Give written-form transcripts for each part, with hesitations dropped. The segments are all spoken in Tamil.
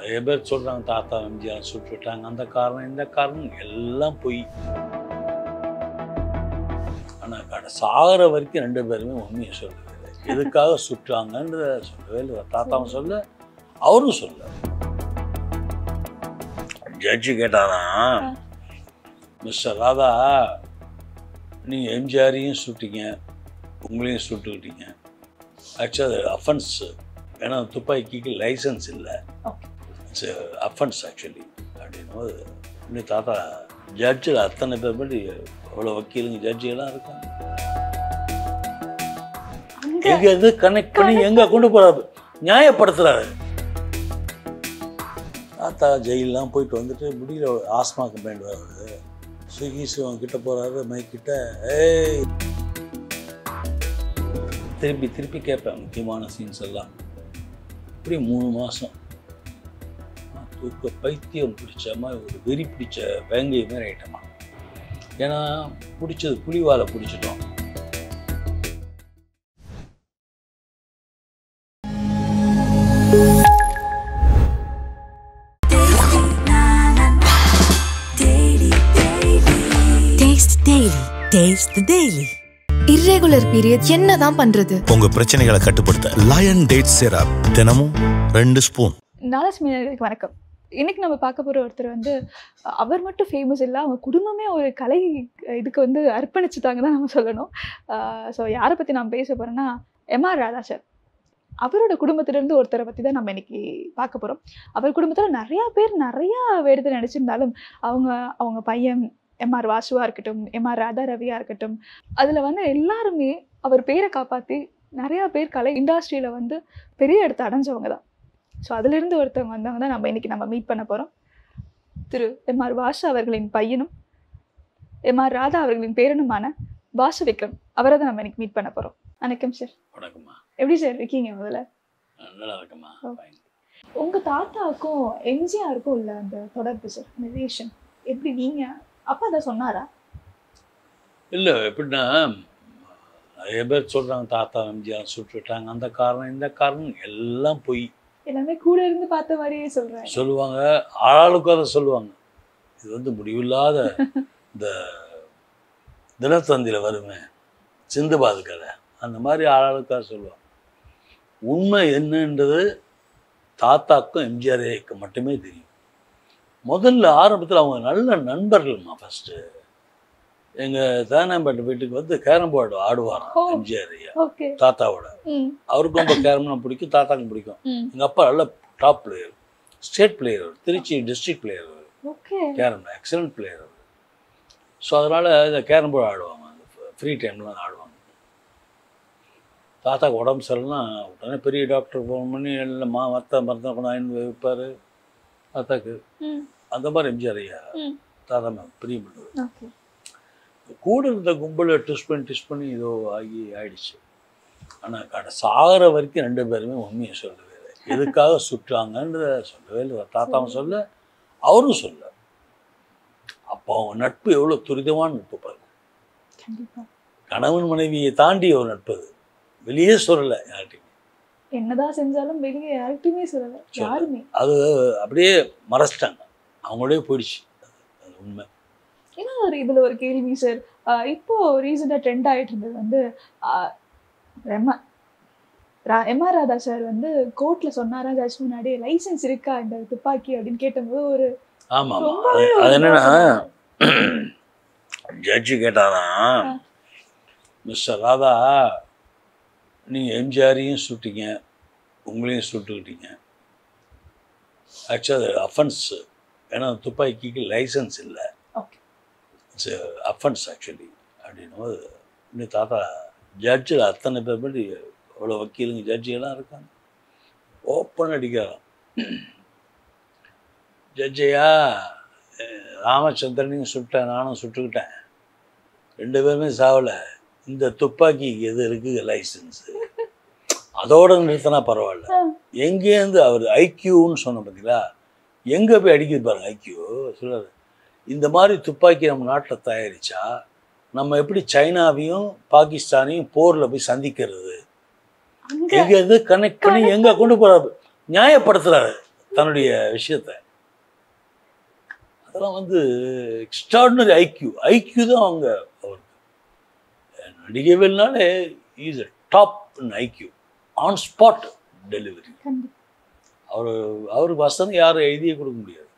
நிறைய பேர் சொல்கிறாங்க தாத்தா எம்ஜிஆர் சுட்டுட்டாங்க, அந்த காரணம் இந்த காரணம் எல்லாம் பொய். ஆனால் சாகிற வரைக்கும் ரெண்டு பேருமே உண்மையை சொல்லுது. எதுக்காக சுட்டாங்கன்றத சொல்லவே இல்லை. தாத்தாவும் சொல்ல, அவரும் சொல்ல. ஜட்ஜு கேட்டாதான், மிஸ்டர் ராதா, நீங்கள் எம்ஜிஆரையும் சுட்டிங்க, உங்களையும் சுட்டுக்கிட்டீங்க. ஆக்சுவலி அது அஃபென்ஸு. ஏன்னா துப்பாக்கிக்கு லைசன்ஸ் இல்லை, இட்ஸ் அஃபென்ஸ் ஆக்சுவலி அப்படின்னும் இன்னும் தாத்தா ஜட்ஜில் அத்தனை பேர் படி அவ்வளோ வக்கீலுங்க ஜட்ஜியெல்லாம் இருக்காங்க. எங்கே இது கனெக்ட் பண்ணி எங்கே கொண்டு போகிறாரு, நியாயப்படுத்துகிறாரு. தாத்தா ஜெயிலெலாம் போயிட்டு வந்துட்டு முடியல, ஆஸ்மா கம்ப்ளைண்ட் வருது. ஸ்விக்கி சிவன் கிட்ட போகிறாரு, மைக்கிட்ட, ஏய் திருப்பி திருப்பி கேட்பேன் முக்கியமான சீன்ஸ் எல்லாம். இப்படி 3 மாதம் தூக்க பைத்தியம் பிடிச்ச மாதிரி ஒரு வெறி பிடிச்ச வேங்கை மாதிரி ஆகிட்டோமா. ஏன்னா பிடிச்சது புலிவாலை பிடிச்சிட்டோம். irregular period என்னதான் பண்றது? உங்க பிரச்சனைகளை கட்டுப்படுத்த லயன் டேட் சிரப் தினமும் 2 ஸ்பூன். நாலஸ்மியர்களுக்கு வணக்கம். இன்னைக்கு நம்ம பார்க்க போகிற ஒருத்தர் வந்து அவர் மட்டும் ஃபேமஸ் இல்லை, அவங்க குடும்பமே ஒரு கலை இதுக்கு வந்து அர்ப்பணிச்சுட்டாங்க தான் நம்ம சொல்லணும். ஸோ யாரை பற்றி நான் பேச போகிறேன்னா எம்ஆர் ராதா சார். அவரோட குடும்பத்திலேருந்து ஒருத்தரை பற்றி தான் நம்ம இன்னைக்கு பார்க்க போகிறோம். அவர் குடும்பத்தில் நிறையா பேர் நிறையா வேடத்தை நடிச்சிருந்தாலும் அவங்க பையன் எம்ஆர் வாசுவாக இருக்கட்டும், எம்ஆர் ராதா ரவியாக இருக்கட்டும், அதில் வந்து எல்லாருமே அவர் பேரை காப்பாற்றி நிறையா பேர் கலை இண்டஸ்ட்ரியில் வந்து பெரிய இடத்த அடைஞ்சவங்க தான். ஸோ அதிலிருந்து ஒருத்தவங்க வந்தவங்க தான் நம்ம இன்றைக்கி மீட் பண்ண போகிறோம். திரு எம்ஆர் வாசு அவர்களின் பையனும் எம்ஆர் ராதா அவர்களின் பேரனுமான வாசு விக்ரம், அவரை தான் நம்ம இன்றைக்கி மீட் பண்ண போகிறோம். வணக்கம் சார். வணக்கம்மா. எப்படி சார் இருக்கீங்க? முதல்ல நல்லா இருக்குமா. உங்கள் தாத்தாவுக்கும் எம்ஜிஆருக்கும் உள்ள அந்த தொடர்பு சார், அந்த ரிலேஷன் எப்படி? நீங்கள் அப்பா அதை சொன்னாரா? இல்லை, எப்படின்னா நிறைய பேர் சொல்கிறாங்க தாத்தா எம்ஜிஆர் சுட்டுட்டாங்க, அந்த காரணம் இந்த காரணம் எல்லாம் பொய். எல்லாமே கூட இருந்து பார்த்த மாதிரியே சொல்லுவாங்க. ஆளாளுக்கு அதை சொல்லுவாங்க. இது வந்து முடிவில்லாத இந்த தினத்தந்தியில் வருமே சிந்துபாது கதை, அந்த மாதிரி ஆளாளுக்காக சொல்லுவாங்க. உண்மை என்னன்றது தாத்தாக்கும் எம்ஜிஆருக்கு மட்டுமே தெரியும். முதல்ல ஆரம்பத்தில் அவங்க நல்ல நண்பர்கள்மா. ஃபஸ்ட்டு எங்கள் தேனாம்பேட்டை வீட்டுக்கு வந்து கேரம் போர்டு ஆடுவாராம் எம்ஜிஆர் ஐயா தாத்தாவோட. அவருக்கும் ரொம்ப கேரம்லாம் பிடிக்கும், தாத்தாக்கும் பிடிக்கும். எங்கள் அப்பா நல்ல top player, state player, Trichy district player, carrom excellent player. So அதனால் இந்த கேரம் போர்டு ஆடுவாங்க, ஃப்ரீ டைம்லாம் ஆடுவாங்க. தாத்தாக்கு உடம்பு சரியில்லைன்னா உடனே பெரிய டாக்டர் ஃபோன் பண்ணி எல்லாம் மருந்தை கொண்டாந்து வைப்பார் தாத்தாக்கு. அந்த மாதிரி எம்ஜிஆர் ஐயா தாத்தா பிரியம் பண்ணுவார். கூட இருந்த கும்பலை ட்விஸ்ட் பண்ணி இதோ ஆயிடுச்சு. ஆனால் சாகிற வரைக்கும் ரெண்டு பேருமே உண்மையை சொல்லவே இல்லை. எதுக்காக சுட்டாங்கன்றத சொல்லவே இல்லை. தாத்தாவும் சொல்ல, அவரும் சொல்ல. அப்போ அவங்க நட்பு எவ்வளோ துரிதமான நட்பு பாருங்க. கணவன் மனைவியை தாண்டி ஒரு நட்பு. அது வெளியே சொல்லலை யார்கிட்டையுமே. என்னதான் செஞ்சாலும் வெளியே யார்கிட்டையுமே சொல்லலை. அது அப்படியே மறைச்சிட்டாங்க, அவங்களே போயிடுச்சு. அது உண்மை. ஏன்னா இதில் ஒரு கேள்வி சார், இப்போ ரீசெண்டாக ட்ரெண்ட் ஆகிட்டு இருந்தது வந்து எம்ஆர் ராதா சார் வந்து கோர்ட்டில் சொன்னாரா ஜட்ஜ் முன்னாடி லைசன்ஸ் இருக்கா இந்த துப்பாக்கி அப்படின்னு கேட்டபோது ஒரு ஆமாம் அது என்னன்னா ஜட்ஜு கேட்டாதான், மிஸ்டர் ராதா, நீங்கள் எம்ஜிஆரையும் சுட்டிங்க, உங்களையும் சுட்டுக்கிட்டீங்க. ஆக்சுவலி அது அஃபென்ஸு. ஏன்னா துப்பாக்கிக்கு லைசன்ஸ் இல்லை, இட்ஸ் அஃபென்ஸ் ஆக்சுவலி அப்படின்னும் இன்னும் தாத்தா ஜட்ஜில் அத்தனை பேர் படி அவ்வளோ வக்கீலுங்க ஜட்ஜியெல்லாம் இருக்காங்க. ஓப்பன் அடிக்கிறான். ஜட்ஜையா, ராமச்சந்திரனையும் சுட்டேன், நானும் சுட்டுக்கிட்டேன், ரெண்டு பேருமே சாவலை. இந்த துப்பாக்கிக்கு எது இருக்குது லைசன்ஸு, அதோட நிறுத்தினா பரவாயில்ல. எங்கேருந்து அவர் ஐக்யூன்னு சொன்ன பார்த்தீங்களா, எங்கே போய் அடிக்கிறது பாருங்க ஐக்யூ. சொல்லாது, இந்த மாதிரி துப்பாக்கி நம்ம நாட்டில் தயாரித்தா நம்ம எப்படி சைனாவையும் பாகிஸ்தானையும் போரில் போய் சந்திக்கிறது? எங்கேருந்து கனெக்ட் பண்ணி எங்கே கொண்டு போகிறாரு, நியாயப்படுத்துகிறாரு. தன்னுடைய விஷயத்தை. அதெல்லாம் வந்து எக்ஸ்ட்ராடினரி ஐக்யூ தான் அவங்க. அவருக்கு நடிகவேல்னாலே is a top in IQ, on spot delivery. அவருக்கு வசனம் யாரும் எழுதியே கொடுக்க முடியாது.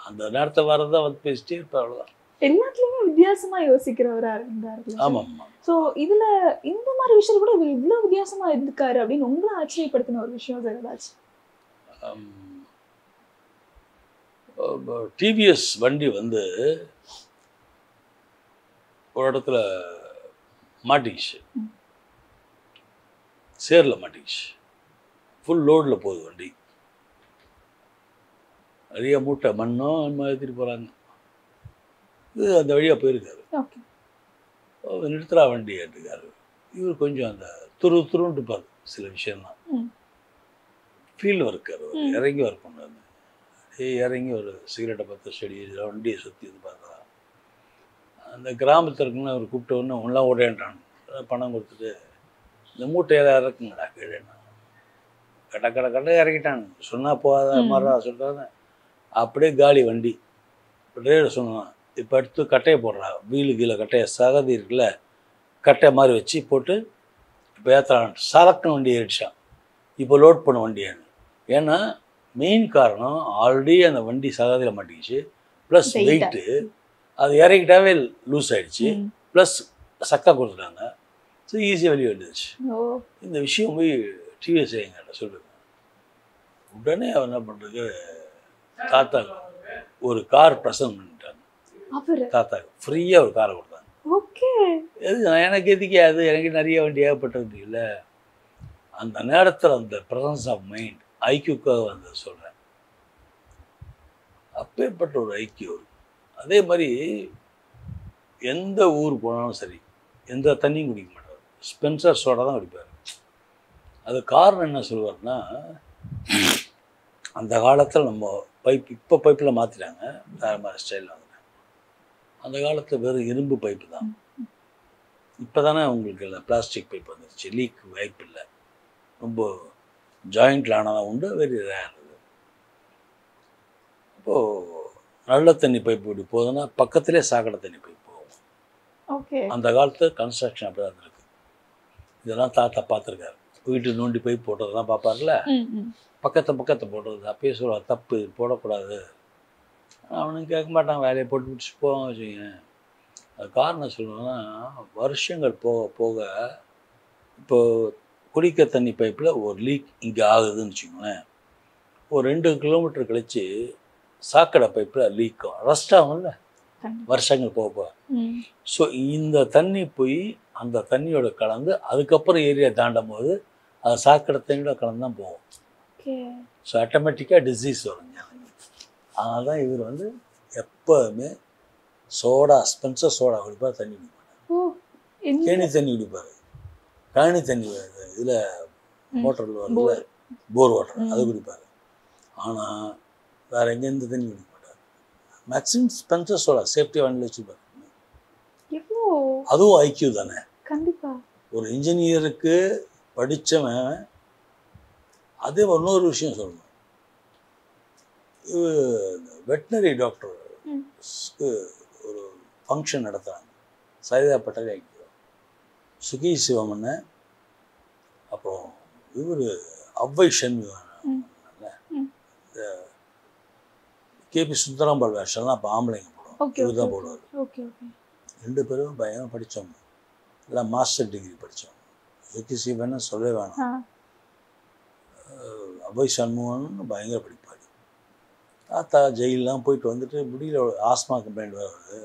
அந்த நேரத்தை வரதான் வந்து பேசிட்டே இருப்பார், அவ்வளோதான். எல்லாத்துலயுமே வித்தியாசமா யோசிக்கிறவரா இருந்தாரு. ஆமாம். ஸோ இதுல இந்த மாதிரி விஷயம் கூட இவர் இவ்வளவு வித்தியாசமா இருந்திருக்காரு அப்படின்னு உங்களை ஆச்சரியப்படுத்தின ஒரு விஷயம் ஏதாச்சும்? டிவிஎஸ் வண்டி வந்து ஒரு இடத்துல மாட்டிக்கிச்சு, சேரில் மாட்டிக்கிச்சு. ஃபுல் லோடில் போகுது வண்டி, நிறைய மூட்டை மண்ணும் ஏற்றிட்டு போகிறாங்க. இது அந்த வழியாக போயிருக்காரு. நிறுத்துறா வண்டி ஏற்றுக்காரு. இவர் கொஞ்சம் அந்த துருன்னு இருப்பார் சில விஷயம்லாம். ஃபீல்டு ஒர்க்கர், இறங்கி ஒர்க் பண்ணாரு. இறங்கி ஒரு சிகரெட்டை பற்ற செடி வண்டியை சுற்றி இது பார்த்தா அந்த கிராமத்திற்குன்னு அவர் கூப்பிட்ட உடனே ஒன்றாம் ஓடேன்றான். பணம் கொடுத்துட்டு இந்த மூட்டையெல்லாம் இறக்குங்கடா கீழே. கடை இறக்கிட்டான். சொன்னால் போகாத மாறா சொல்கிறாங்க. அப்படியே காலி வண்டி. டிரைவர் சொன்னான், இப்போ எடுத்து கட்டையை போடுறா, வீலு கீழே கட்டையை சகதி இருக்குல்ல, கட்டை மாதிரி வச்சு போட்டு இப்போ ஏற்றுறான். சரக்குன்னு வண்டி ஏறிடுச்சான். இப்போ லோட் பண்ண வண்டியான்னு. ஏன்னா மெயின் காரணம் ஆல்ரெடி அந்த வண்டி சகதியில் மாட்டிக்கிச்சு, ப்ளஸ் வெயிட்டு அது இறக்கிட்டாவே லூஸ் ஆகிடுச்சு, ப்ளஸ் சக்கா கொடுத்துட்டாங்க. ஸோ ஈஸியாக வெளியே வந்துடுச்சு. இந்த விஷயம் போய் டிவிஎஸ் எங்கிட்ட சொல்லுங்க. உடனே அவர் என்ன பண்ணுறது, தாத்தா ஒரு கார் ப்ரெசன்ட் பண்ணிட்டாங்க. தாத்தாக்கு ஃப்ரீயாக ஒரு காரை கொடுத்தாங்க. எனக்கு எதுக்கே அது, எனக்கு நிறைய வண்டி ஏகப்பட்டது இல்லை. அந்த நேரத்தில் அந்த ப்ரெசன்ஸ் ஆஃப் மைண்ட் ஐக்கியூக்காக வந்து சொல்கிறேன். அப்பேற்பட்ட ஒரு ஐக்கியம். அதே மாதிரி எந்த ஊர் போனாலும் சரி எந்த தண்ணியும் குடிக்க மாட்டார், ஸ்பென்சர் சோடா தான் குடிப்பார். அது காரணம் என்ன சொல்லுவார்னா, அந்த காலத்தில் நம்ம இப்போ பைப்பில் மாற்றிட்டாங்க, வேறு மாதிரி ஸ்டைலில் வந்துட்டாங்க. அந்த காலத்தில் வெறும் இரும்பு பைப்பு தான். இப்போ தானே உங்களுக்கு இல்லை பிளாஸ்டிக் பைப் வந்துருச்சு, லீக் வாய்ப்பு இல்லை, ரொம்ப ஜாயிண்டில் ஆனதான் உண்டு, வெரி ரேர். அப்போது நல்ல தண்ணி பைப் இப்படி போகுதுன்னா பக்கத்துலேயே சாக்கடை தண்ணி பைப் போகும். அந்த காலத்து கன்ஸ்ட்ரக்ஷன் அப்படி தான் இருக்குது. இதெல்லாம் தாத்தா பார்த்துருக்காரு. வீட்டு நோண்டி பைப் போட்டதெல்லாம் பார்ப்பார்ல, பக்கத்தை போடுறது. அப்பயே சொல்லுவார், தப்பு போடக்கூடாது. அவனுக்கு கேட்க மாட்டான், வேலையை போட்டு முடிச்சு போவாங்க வச்சுங்க. அது காரணம் சொல்லணும்னா, வருஷங்கள் போக போக இப்போ குடிக்க தண்ணி பைப்பில் ஒரு லீக் இங்கே ஆகுதுன்னு வச்சுக்கோங்களேன், ஒரு 2 கிலோமீட்டர் கழித்து சாக்கடை பைப்பில் லீக் ஆகும், ரஸ்ட் ஆகும்ல வருஷங்கள் போக போக. ஸோ இந்த தண்ணி போய் அந்த தண்ணியோட கலந்து அதுக்கப்புறம் ஏரியா தாண்டும் போது அது சாக்கடை தண்ணியோட கலந்து தான் போகும். ஸோ ஆட்டோமேட்டிக்காக டிசீஸ் வரும். அதனால தான் இவர் வந்து எப்போவுமே சோடா, ஸ்பென்சர் சோடா குடிப்பார், தண்ணி குடிக்க மாட்டார். கேணி தண்ணி குடிப்பார். கேணி தண்ணி இதில் மோட்டரில் வரல, போர் வாட்டர், அது குடிப்பார். ஆனால் வேறு எங்கேருந்து தண்ணி குடிக்க மாட்டார். மேக்ஸிமம் ஸ்பென்சர் சோடா சேஃப்டி வண்டியில் வச்சுப்பார். அதுவும் ஐக்கியூ தானே. கண்டிப்பாக ஒரு இன்ஜினியருக்கு படித்தவன். அதே இன்னொரு விஷயம் சொல்லணும், வெட்டினரி டாக்டருக்கு ஒரு ஃபங்க்ஷன் நடத்துகிறாங்க. சைதாப்பேட்டை ஐக்கியூ, சுகி சிவமன்னு, அப்புறம் இவர் அவ்வை சண்முகன், இந்த கேபி சுந்தராம்பாள் வேஷம்லாம் அப்போ ஆம்பளைங்க போடுவோம், இவர் தான் போடுவார். 2 பேரும் பயங்கர படித்தவங்க, எல்லாம் மாஸ்டர் டிகிரி படித்தவங்க. சுகி சிவன்னு சொல்லவே வேணாம். அவ்வை சண்முகன்னு பயங்கர படிப்பார். தாத்தா ஜெயிலெலாம் போயிட்டு வந்துட்டு முடியல, ஆஸ்மா கம்ப்ளைண்ட் வருது.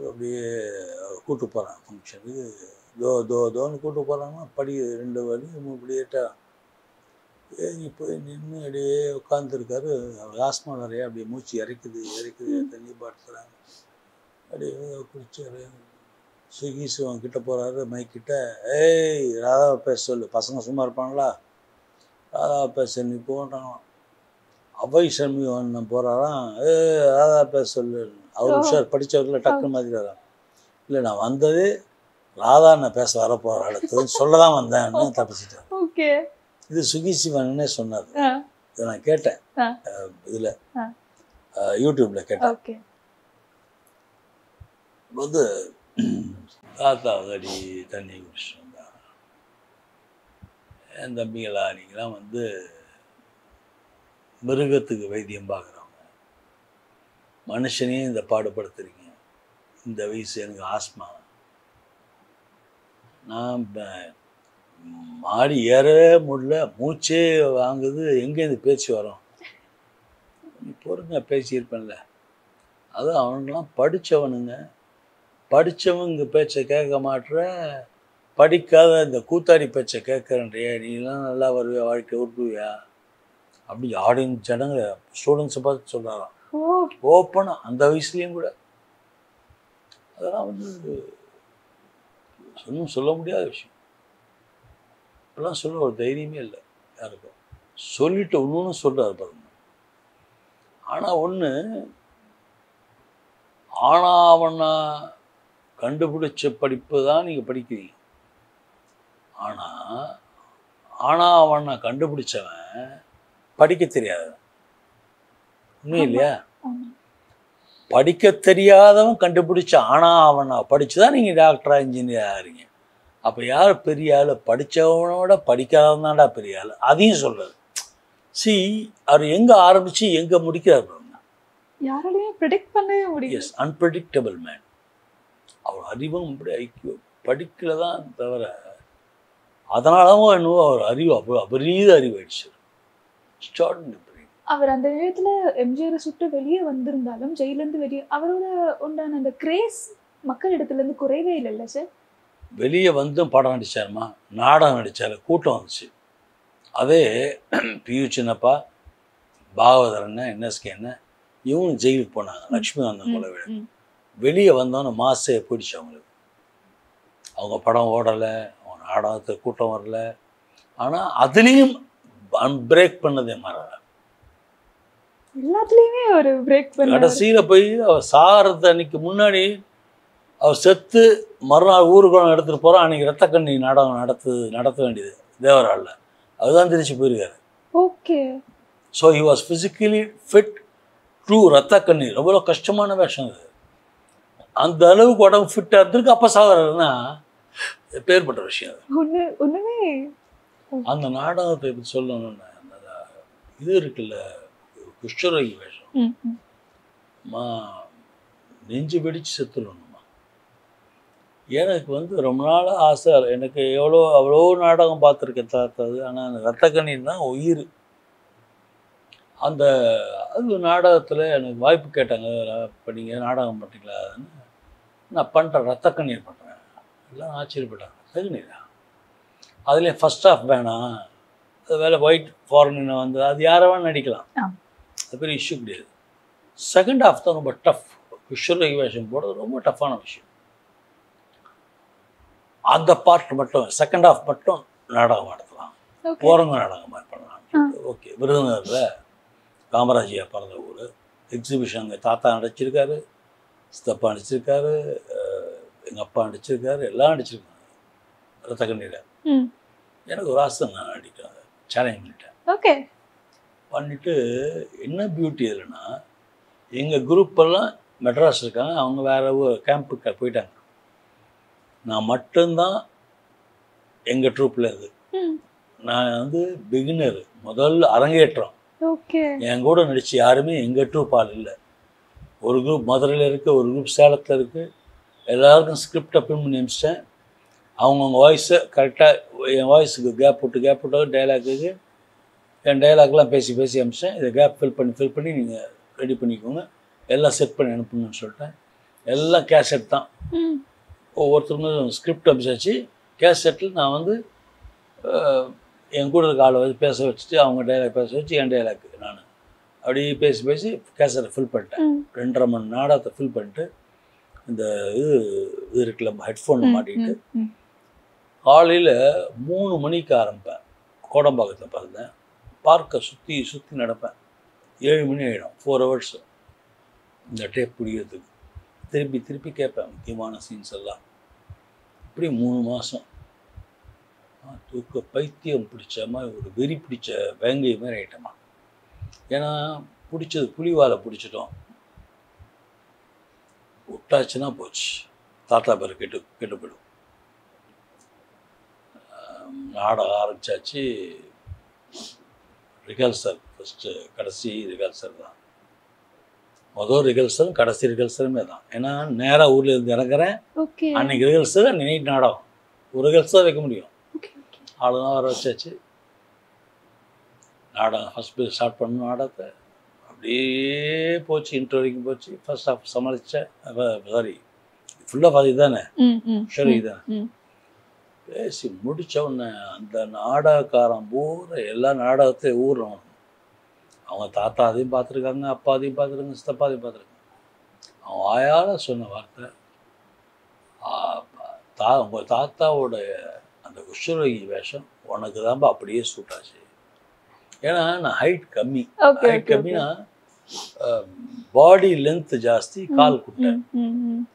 அப்படியே கூப்பிட்டு போகிறான் ஃபங்க்ஷனுக்கு, தோன்னு கூப்பிட்டு போகிறாங்கன்னா படி 2 வழி 3 படி ஏட்டா ஏறி போய் நின்று அப்படியே உட்காந்துருக்காரு. அவர் ஆஸ்மா நிறையா, அப்படியே மூச்சு இறைக்குது தண்ணி பாட்டுறாங்க. அப்படியே குடிச்சாரு. சுகி சிவன் கிட்ட போகிறாரு, மைக்கிட்ட, ஏய் ராதாவை பேச சொல்லு, பசங்க சும்மா இருப்பாங்களா, ராதாவை பேச நீ போன்றாங்களாம். அவ்வை சண்முகன் போகிறாராம், ராதா பேச சொல்லு. அவர் உஷார், படித்தவர்களை டக்குன்னு மாற்றிக்கிறாராம். இல்லை நான் வந்தது ராதா நான் பேச வரப்போகிற அடுத்ததுன்னு சொல்ல தான் வந்தேன்னு தப்பிச்சிட்டேன். இது சுகி சிவனே சொன்னார். ஆ, இதை நான் கேட்டேன் ஆ, இதில் ஆ. யூடியூப்ல கேட்டேன். ஓகே. வந்து தாத்தா அடி தண்ணி குடிச்சிட்டு வந்தாங்க. என் தம்பிங்களா நீங்களாம் வந்து மிருகத்துக்கு வைத்தியம் பார்க்குறவங்க, மனுஷனையும் இந்த பாடுபடுத்துறீங்க. இந்த வயசு எனக்கு ஆஸ்மா, நான் மாடி ஏறவே முடியல, மூச்சே வாங்குது, எங்கேருந்து பேச்சு வரும்? நீ பொறுங்க பேசியிருப்பேன்ல. அதுவும் அவனுங்களாம் படித்தவனுங்க, படித்தவங்க பேச்சை கேட்க மாட்டுற, படிக்காத இந்த கூத்தாடி பேச்சை கேட்குறன்றியா, நீலாம் நல்லா வருவியா, வாழ்க்கை உருட்டுவியா அப்படி ஆடியன்ஸ் ஜனங்க ஸ்டூடெண்ட்ஸை பார்த்து சொல்கிறாராம் ஓ, ஓப்பனாக, அந்த வயசுலேயும் கூட. அதெல்லாம் வந்து ஒன்றும் சொல்ல முடியாத விஷயம். இப்பெல்லாம் சொல்ல ஒரு தைரியமே இல்லை யாருக்கும். சொல்லிட்டு ஒன்று சொல்கிறாரு பாருங்க. ஆனால் ஒன்று, ஆனாவண்ணா கண்டுபிடிச்ச படிப்பு தான் நீங்கள் படிக்கிறீங்க. ஆனால் ஆனாவண்ணா கண்டுபிடிச்சவன் படிக்க தெரியாதவன். உண்மை இல்லையா? ஆமா. படிக்க தெரியாதவன் கண்டுபிடிச்ச ஆனாவண்ணா படித்து தான் நீங்கள் டாக்டராக இன்ஜினியர் ஆகிறீங்க. அப்போ யார் பெரிய ஆள்? படித்தவனோட படிக்காதவன் தான்டா பெரிய ஆள். அதையும் சொல்கிறார். அவர் எங்கே ஆரம்பித்து எங்கே முடிக்கிறார் பாருங்க. யாராலையும் ப்ரெடிக்ட் பண்ணவே முடியும். S, unpredictable man. அவர் அறிவும் அப்படி ஐக்கியம் படிக்கல தான் தவிர, அதனாலவும் என்னவோ அவர் அறிவு அபரீத அறிவாயிடுச்சு. அவர் அந்த நேரத்துல எம்ஜிஆரை சுட்டு வெளியே வந்திருந்தாலும், ஜெயிலேருந்து வெளியே, அவரோட உண்டான அந்த கிரேஸ் மக்கள் இடத்துல இருந்து குறைவே இல்லைல்ல சார்? வெளியே வந்தும் படம் நடித்தாருமா, நாடகம் நடித்தார், கூட்டம் வந்துச்சு. அதே பியு சின்னப்பா, பாகவதர் என்எஸ்கே இவங்க ஜெயிலுக்கு போனாங்க, லட்சுமிகாந்தன் கொலை விட. வெளியே வந்தோன்னே மாசே போயிடுச்சு அவங்களுக்கு. அவங்க படம் ஓடலை, அவங்க நாடகத்துக்கு கூட்டம் வரல. ஆனால் அதுலேயும் பிரேக் பண்ணதே மாறாங்க. எல்லாத்துலேயுமே ஒரு பிரேக் பண்ண. கடைசியில் போய் அவர் சாகிறது அன்னைக்கு முன்னாடி, அவர் செத்து மறுநாள் ஊருக்குளம் எடுத்துகிட்டு போகிறோம். அன்றைக்கி ரத்தக்கண்ணி நாடகம் நடத்த வேண்டியது தேவராளில். அதுதான் திருச்சி போயிருக்காரு. Okay. So he was physically fit to ரத்தக்கண்ணி. ரொம்ப கஷ்டமான வேஷம் அது. அந்த அளவுக்கு உடம்பு ஃபிட்டாக இருந்திருக்கு. அப்போ சாகுறாருன்னா பேர்பட்ட விஷயம் அது. ஒன்றுமே அந்த நாடகத்தை பற்றி சொல்லணும்னா, இது இருக்குல்ல, குஷ்டரோகி வேஷம், நெஞ்சு வெடிச்சு செத்துடணுமா. எனக்கு வந்து ரொம்ப நாள் ஆசை. எனக்கு அவ்வளோ நாடகம் பார்த்துருக்கேன் தாத்தாது. ஆனால் அந்த ரத்தக்கண்ணீர் தான் உயிர். அது நாடகத்தில் எனக்கு வாய்ப்பு கேட்டாங்க, இப்போ நீங்கள் நாடகம் பண்ணுறீங்களான்னு. நான் பண்ணுறேன், ரத்தக்கண்ணீர் பண்ணுறேன். எல்லாம் ஆச்சரியப்பட்டாங்க. ரத்தக்கண்ணீரா? அதுலேயும் ஃபர்ஸ்ட் ஆஃப் வேணாம், அது வேலை ஒயிட் ஃபாரின் வந்து அது யாரை வேணால் நடிக்கலாம், அது பெரிய இஷ்யூ கிடையாது. செகண்ட் ஹாஃப் தான் ரொம்ப டஃப். குஷ்டரோகி வேஷம் போடுறது ரொம்ப டஃப்பான விஷயம். அந்த பார்ட் மட்டும், செகண்ட் ஹாஃப் மட்டும் நாடகம் நடத்தலாம், போகிறவங்க நாடகம் மாதிரி பண்ணலாம். ஓகே. விருதுநகரில் காமராஜியா பிறந்த ஊர். எக்ஸிபிஷன் அங்கே தாத்தா நடிச்சிருக்காரு, சித்தப்பா நடிச்சிருக்காரு, எங்கள் அப்பா நடிச்சிருக்காரு, எல்லாம் நடிச்சிருக்காங்க ரத்தக்கண்ணீரை. எனக்கு ஒரு ஆசை, நான் நடிக்கிறேன், சேலஞ்ச் பண்ணிட்டேன். ஓகே. பண்ணிவிட்டு என்ன பியூட்டி இல்லைன்னா, எங்கள் குரூப்பெல்லாம் மெட்ராஸ் இருக்காங்க, அவங்க வேறு கேம்புக்கு போயிட்டாங்க. நான் மட்டும்தான் எங்கள் ட்ரூப்பில் இருந்து. நான் வந்து பிகினர், முதல் அரங்கேற்றம். ஓகே. என் கூட நடிச்சு யாருமே எங்கள் ட்ரூப் ஆள் இல்லை. ஒரு குரூப் மதுரையில் இருக்குது, ஒரு குரூப் சேலத்தில் இருக்குது. எல்லாருக்கும் ஸ்கிரிப்டை பின் பண்ணி அனுப்பிச்சிட்டேன். அவங்கவுங்க வாய்ஸை கரெக்டாக, என் வாய்ஸுக்கு கேப் விட்டு டைலாக்குக்கு என் டைலாக்லாம் பேசி அனுப்பிச்சிட்டேன். இதை கேப் ஃபில் பண்ணி நீங்கள் ரெடி பண்ணிக்கோங்க, எல்லாம் செட் பண்ணி அனுப்புங்கன்னு சொல்லிட்டேன். எல்லாம் கேசட் தான். ஒவ்வொருத்தருக்கும் ஸ்கிரிப்ட் அனுப்பிச்சாச்சு. கேசட்டில் நான் வந்து என் கூட இருக்க ஆளை பேச வச்சுட்டு, அவங்க டைலாக் பேச வச்சு, என் டைலாக்கு நான் அப்படி பேசி கேசட்டை ஃபில் பண்ணிட்டேன். 2.5 மணி நாடகத்தை ஃபில் பண்ணிட்டு, இந்த இது இருக்குல்ல ஹெட்ஃபோனில் மாட்டிக்கிட்டு, காலையில் 3 மணிக்கு ஆரம்பிப்பேன். கோடம்பாக்கத்தில் பிறந்தேன். பார்க்கை சுற்றி நடப்பேன். 7 மணி ஆகிடும். 4 hours இந்த டேப் பிடிக்கிறதுக்கு. திருப்பி கேட்பேன் முக்கியமான சீன்ஸ் எல்லாம். இப்படி 3 மாதம். தூக்க பைத்தியம் பிடிச்ச மாதிரி ஒரு வெறி பிடிச்ச வேங்கை மாதிரி ஆயிட்டோமா. ஏன்னா பிடிச்சது புலிவாலை பிடிச்சிட்டோம், விட்டாச்சுன்னா போச்சு, தாத்தா பேர் கெட்டு போயிடும். நாடகம் ஆரம்பிச்சாச்சு. ரிஹர்சல் ஃபஸ்ட்டு கடைசி ரிஹர்சல் தான். முதல் ரிஹர்சலும் கடைசி ரிஹர்சலுமே தான். ஏன்னா நேராக ஊரில் இருந்து இறங்குறேன், ஓகே அன்னைக்கு ரிஹர்சல், அன்னைக்கு நைட் நாடகம். ஒரு ரிஹர்சல் வைக்க முடியும். ஓகே ஓகே ஆளுதான் வர வச்சாச்சு. நாடகம் ஃபஸ்ட் பேர் ஸ்டார்ட் பண்ண நாடகத்தை அப்படியே போச்சு. இன்ட்ரோ வரைக்கும் போச்சு. First half சமாளித்தேன். சாரி, ஃபுல்லாக பாதி தானே, ம் ம் சரி தானே. ம் பேசி முடித்த உடனே அந்த நாடகக்காரன் பூரா எல்லா நாடகத்தையும் ஊர்றவன். அவங்க தாத்தா அதையும் பார்த்துருக்காங்க, அப்பா அதையும் பார்த்துருக்காங்க, சித்தப்பா அதையும் பார்த்துருக்காங்க. அவன் வாயால் சொன்ன வார்த்தை, உங்கள் தாத்தாவோட அந்த குஷ்டரோகி வேஷம் உனக்கு தான்ப்பா அப்படியே சூட் ஆச்சு. ஏன்னா நான் ஹைட் கம்மி. ஓகே ஹைட் ஓகே கம்மினா பாடி லென்த் ஜாஸ்தி, கால் குட்டை. ம் ம்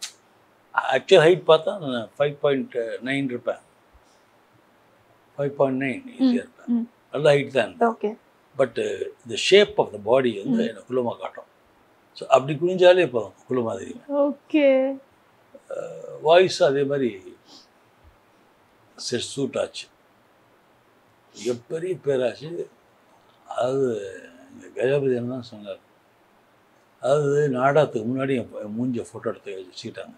ஆக்சுவல் ஹைட் பார்த்தா நான் 5.9 இருப்பேன். 5.9 ஈஸியாக இருப்பேன். ம் நல்ல ஹைட் தான். ஓகே பட்டு இந்த ஷேப் ஆஃப் த பாடி வந்து எனக்கு குள்ளமாக காட்டும். ஸோ அப்படி குனிஞ்சாலே போதும், குள்ளமாக தெரியும். ஓகே வாய்ஸ் அதே மாதிரி சூட் ஆச்சு. பெரிய பேராச்சு. அது கஜாபதி தான் சொன்னார். அதாவது நாடகத்துக்கு முன்னாடி என் மூஞ்ச ஃபோட்டோ எடுத்து வச்சுக்கிட்டாங்க.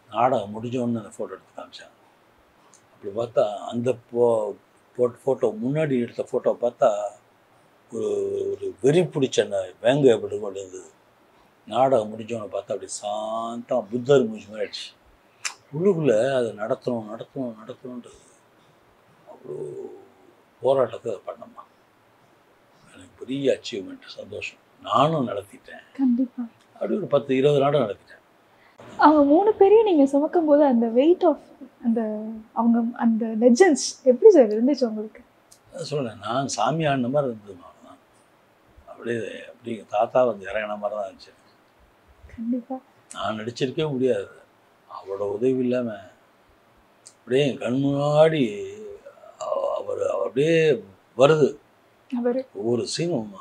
நாடகம் முடிஞ்சோன்னு அந்த ஃபோட்டோ எடுத்து காமிச்சாங்க. அப்படி பார்த்தா அந்த ஃபோட்டோ முன்னாடி எடுத்த ஃபோட்டோ பார்த்தா ஒரு வெறி பிடிச்ச வேங்கை எப்படி கொண்டு இருந்தது. நாடகம் முடிஞ்சவனை பார்த்தா அப்படி சாந்தம் புத்தர் மூஞ்சி மாதிரி ஆயிடுச்சு. உள்ளுக்குள்ளே அதை நடத்தணுன்றது அவ்வளோ போராட்டத்தை அதை பண்ணம்மா. எனக்கு பெரிய அச்சீவ்மெண்ட், சந்தோஷம். நானும் நடத்திட்டேன். கண்டிப்பாக அப்படி ஒரு 10-20 நாடகம் நடத்திட்டேன். அவங்க 3 பேரையும் நீங்கள் சுமக்கும் போது அந்த வெயிட் ஆஃப் அந்த அவங்க அந்த லெஜெண்ட்ஸ் எப்படி சார் இருந்துச்சு உங்களுக்கு? சொல்கிறேன், நான் சாமி ஆடின மாதிரி இருந்ததுமா. தான் அப்படியே அப்படி தாத்தா வந்து இறங்கின மாதிரி தான் இருந்துச்சு. கண்டிப்பாக நான் நடிச்சிருக்கவே முடியாது அவரோட உதவி இல்லாமல். அப்படியே என் கண் முன்னாடி அவர் அப்படியே வருது, அவர் ஒவ்வொரு சீனும்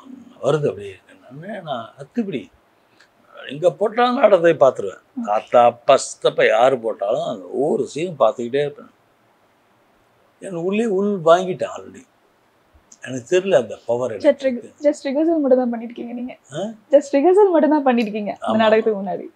வருது. அப்படியே நான் அத்துப்படி எங்கே போட்டாலும் நாடகத்தை பார்த்துருவேன். தாத்தா அப்பா சித்தப்பா யார் போட்டாலும் அந்த ஒவ்வொரு சீனும் பார்த்துக்கிட்டே இருப்பேன். என் உள் வாங்கிட்டேன் ஆல்ரெடி. எனக்கு தெரியல அந்த பவர். ஜஸ்ட் ரிஹர்சல் மட்டும் தான் பண்ணியிருக்கீங்க நீங்கள்? ஜஸ்ட் ரிஹர்சல் மட்டும் தான் பண்ணியிருக்கீங்க அந்த நாடகத்துக்கு முன்னாடி?